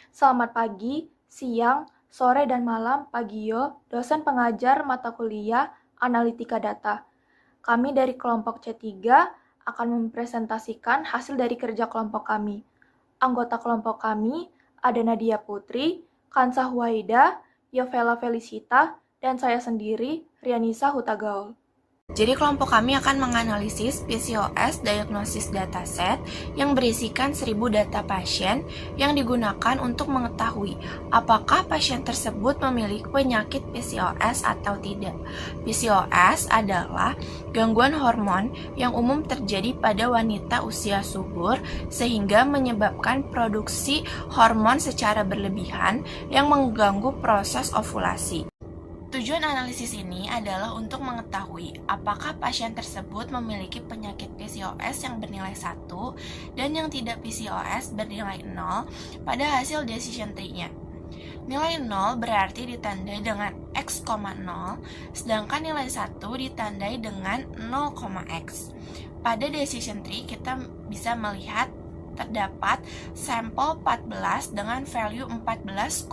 Selamat pagi, siang, sore, dan malam Pak Gio, dosen pengajar mata kuliah Analitika Data. Kami dari kelompok C3 akan mempresentasikan hasil dari kerja kelompok kami. Anggota kelompok kami ada Nadia Putri, Kansa Huwaida, Yovela Felicita, dan saya sendiri, Rianisa Hutagaul. Jadi kelompok kami akan menganalisis PCOS diagnosis dataset yang berisikan 1000 data pasien yang digunakan untuk mengetahui apakah pasien tersebut memiliki penyakit PCOS atau tidak. PCOS adalah gangguan hormon yang umum terjadi pada wanita usia subur sehingga menyebabkan produksi hormon secara berlebihan yang mengganggu proses ovulasi. Tujuan analisis ini adalah untuk mengetahui apakah pasien tersebut memiliki penyakit PCOS yang bernilai 1 dan yang tidak PCOS bernilai 0 pada hasil decision tree-nya. Nilai 0 berarti ditandai dengan X, 0, sedangkan nilai 1 ditandai dengan 0,X. Pada decision tree kita bisa melihat terdapat sampel 14 dengan value 14,0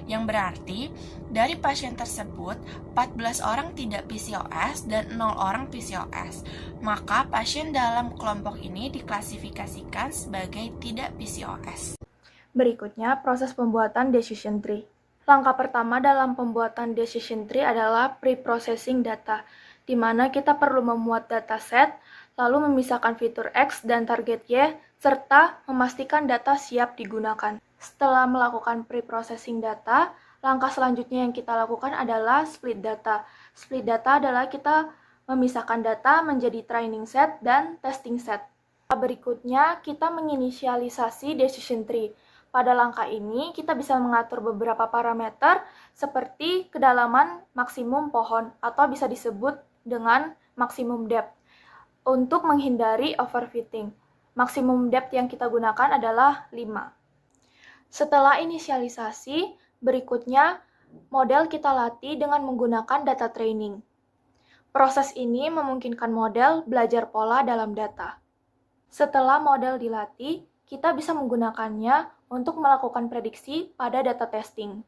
yang berarti dari pasien tersebut 14 orang tidak PCOS dan 0 orang PCOS. Maka pasien dalam kelompok ini diklasifikasikan sebagai tidak PCOS. Berikutnya, proses pembuatan decision tree. Langkah pertama dalam pembuatan decision tree adalah pre-processing data, di mana kita perlu memuat dataset, lalu memisahkan fitur X dan target Y, serta memastikan data siap digunakan. Setelah melakukan pre-processing data, langkah selanjutnya yang kita lakukan adalah split data. Split data adalah kita memisahkan data menjadi training set dan testing set. Berikutnya, kita menginisialisasi decision tree. Pada langkah ini, kita bisa mengatur beberapa parameter seperti kedalaman maksimum pohon atau bisa disebut dengan maksimum depth untuk menghindari overfitting. Maksimum depth yang kita gunakan adalah 5. Setelah inisialisasi, berikutnya model kita latih dengan menggunakan data training. Proses ini memungkinkan model belajar pola dalam data. Setelah model dilatih, kita bisa menggunakannya untuk melakukan prediksi pada data testing.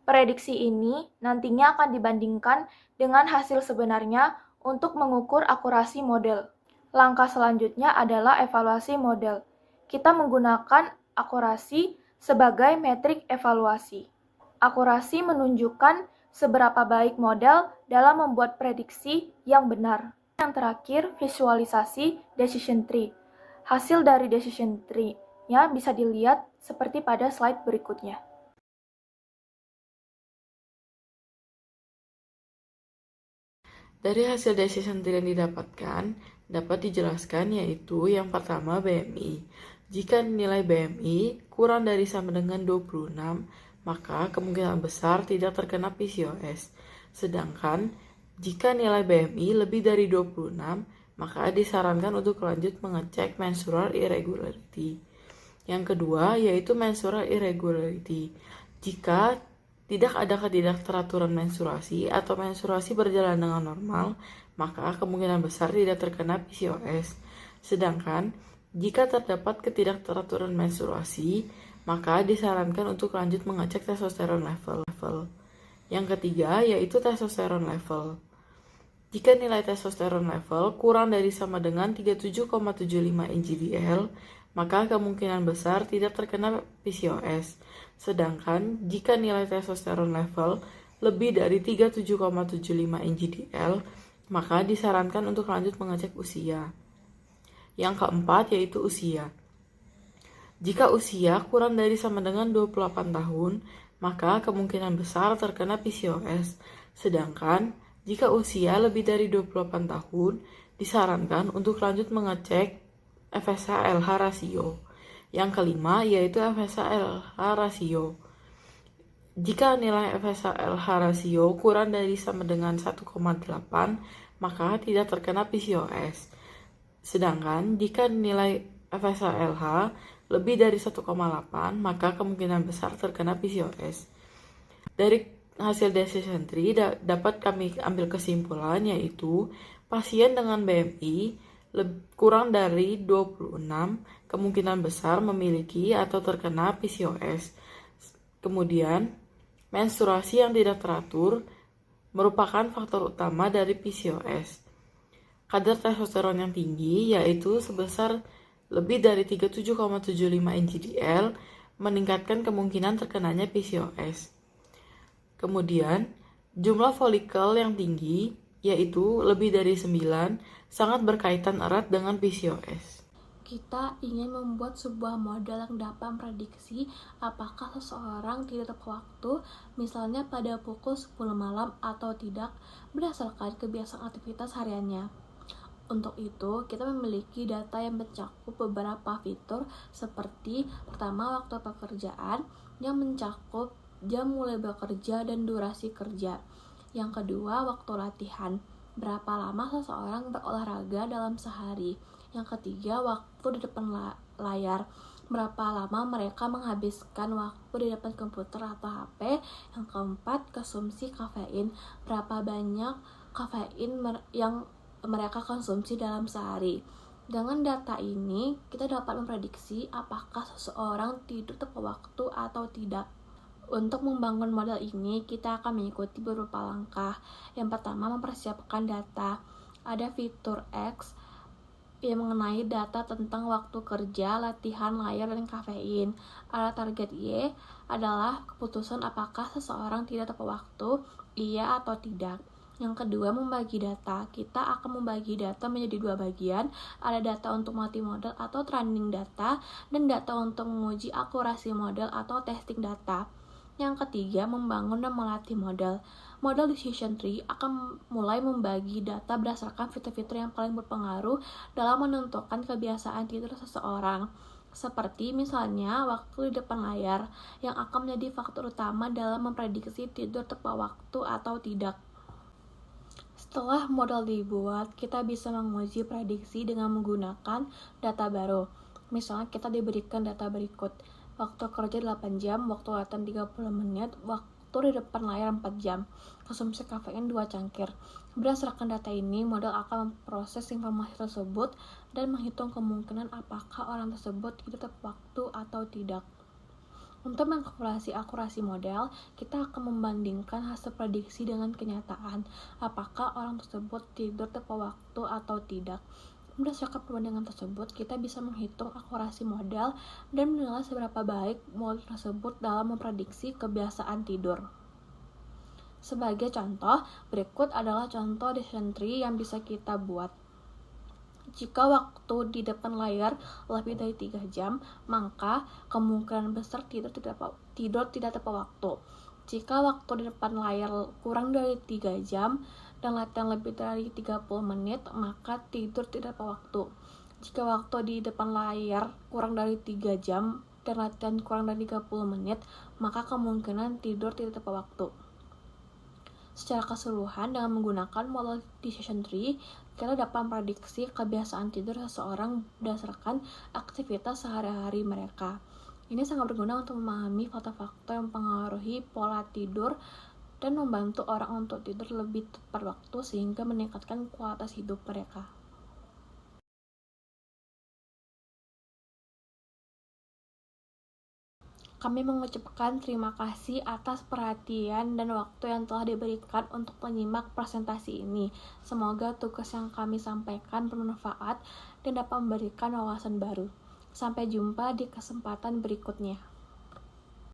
Prediksi ini nantinya akan dibandingkan dengan hasil sebenarnya untuk mengukur akurasi model. Langkah selanjutnya adalah evaluasi model. Kita menggunakan akurasi sebagai metrik evaluasi. Akurasi menunjukkan seberapa baik model dalam membuat prediksi yang benar. Yang terakhir, visualisasi decision tree. Hasil dari decision tree-nya bisa dilihat seperti pada slide berikutnya. Dari hasil decision tree yang didapatkan, dapat dijelaskan yaitu yang pertama BMI. Jika nilai BMI kurang dari sama dengan 26, maka kemungkinan besar tidak terkena PCOS. Sedangkan jika nilai BMI lebih dari 26, maka disarankan untuk lanjut mengecek menstrual irregularity. Yang kedua yaitu menstrual irregularity. Jika tidak ada ketidakteraturan menstruasi atau menstruasi berjalan dengan normal, maka kemungkinan besar tidak terkena PCOS. Sedangkan jika terdapat ketidakteraturan menstruasi, maka disarankan untuk lanjut mengecek testosteron level. Yang ketiga yaitu testosteron level. Jika nilai testosteron level kurang dari sama dengan 37,75 NGDL, maka kemungkinan besar tidak terkena PCOS. Sedangkan jika nilai testosteron level lebih dari 37,75 NGDL, maka disarankan untuk lanjut mengecek usia. Yang keempat yaitu usia. Jika usia kurang dari sama dengan 28 tahun, maka kemungkinan besar terkena PCOS. Sedangkan jika usia lebih dari 28 tahun, disarankan untuk lanjut mengecek FSH-LH rasio. Yang kelima yaitu FSH-LH rasio. Jika nilai FSH-LH rasio kurang dari sama dengan 1,8, maka tidak terkena PCOS. Sedangkan jika nilai FSH-LH lebih dari 1,8, maka kemungkinan besar terkena PCOS. Dari hasil decision tree dapat kami ambil kesimpulan yaitu pasien dengan BMI kurang dari 26, kemungkinan besar memiliki atau terkena PCOS. Kemudian, menstruasi yang tidak teratur merupakan faktor utama dari PCOS. Kadar testosteron yang tinggi, yaitu sebesar lebih dari 37,75 NGDL, meningkatkan kemungkinan terkenanya PCOS. Kemudian, jumlah folikel yang tinggi, yaitu lebih dari 9, sangat berkaitan erat dengan PCOS. Kita ingin membuat sebuah model yang dapat memprediksi apakah seseorang tidak tepat waktu, misalnya pada pukul 10 malam atau tidak, berdasarkan kebiasaan aktivitas hariannya. Untuk itu, kita memiliki data yang mencakup beberapa fitur seperti pertama, waktu pekerjaan yang mencakup jam mulai bekerja dan durasi kerja. Yang kedua, waktu latihan, berapa lama seseorang berolahraga dalam sehari. Yang ketiga, waktu di depan layar, berapa lama mereka menghabiskan waktu di depan komputer atau HP. Yang keempat, konsumsi kafein, berapa banyak kafein yang mereka konsumsi dalam sehari. Dengan data ini, kita dapat memprediksi apakah seseorang tidur tepat waktu atau tidak. Untuk membangun model ini, kita akan mengikuti beberapa langkah. Yang pertama, mempersiapkan data. Ada fitur X yang mengenai data tentang waktu kerja, latihan, layar, dan kafein. Ada target Y adalah keputusan apakah seseorang tidak tepat waktu, iya atau tidak. Yang kedua, membagi data. Kita akan membagi data menjadi dua bagian. Ada data untuk multi-model atau training data, dan data untuk menguji akurasi model atau testing data. Yang ketiga, membangun dan melatih model. Model decision tree akan mulai membagi data berdasarkan fitur-fitur yang paling berpengaruh dalam menentukan kebiasaan tidur seseorang. Seperti misalnya waktu di depan layar, yang akan menjadi faktor utama dalam memprediksi tidur tepat waktu atau tidak. Setelah model dibuat, kita bisa menguji prediksi dengan menggunakan data baru. Misalnya kita diberikan data berikut. Waktu kerja 8 jam, waktu latihan 30 menit, waktu di depan layar 4 jam. Konsumsi kafein 2 cangkir. Berdasarkan data ini, model akan memproses informasi tersebut dan menghitung kemungkinan apakah orang tersebut tidak tepat waktu atau tidak. Untuk mengkalkulasi akurasi model, kita akan membandingkan hasil prediksi dengan kenyataan, apakah orang tersebut tidur tepat waktu atau tidak. Berdasarkan perbandingan tersebut, kita bisa menghitung akurasi model dan menilai seberapa baik model tersebut dalam memprediksi kebiasaan tidur. Sebagai contoh, berikut adalah contoh decision tree yang bisa kita buat. Jika waktu di depan layar lebih dari 3 jam, maka kemungkinan besar tidur tidak tepat waktu. Jika waktu di depan layar kurang dari 3 jam dan latihan lebih dari 30 menit, maka tidur tidak tepat waktu. Jika waktu di depan layar kurang dari 3 jam dan latihan kurang dari 30 menit, maka kemungkinan tidur tidak tepat waktu. Secara keseluruhan, dengan menggunakan model decision tree, kita dapat memprediksi kebiasaan tidur seseorang berdasarkan aktivitas sehari-hari mereka. Ini sangat berguna untuk memahami faktor-faktor yang mempengaruhi pola tidur dan membantu orang untuk tidur lebih tepat waktu sehingga meningkatkan kualitas hidup mereka. Kami mengucapkan terima kasih atas perhatian dan waktu yang telah diberikan untuk menyimak presentasi ini. Semoga tugas yang kami sampaikan bermanfaat dan dapat memberikan wawasan baru. Sampai jumpa di kesempatan berikutnya.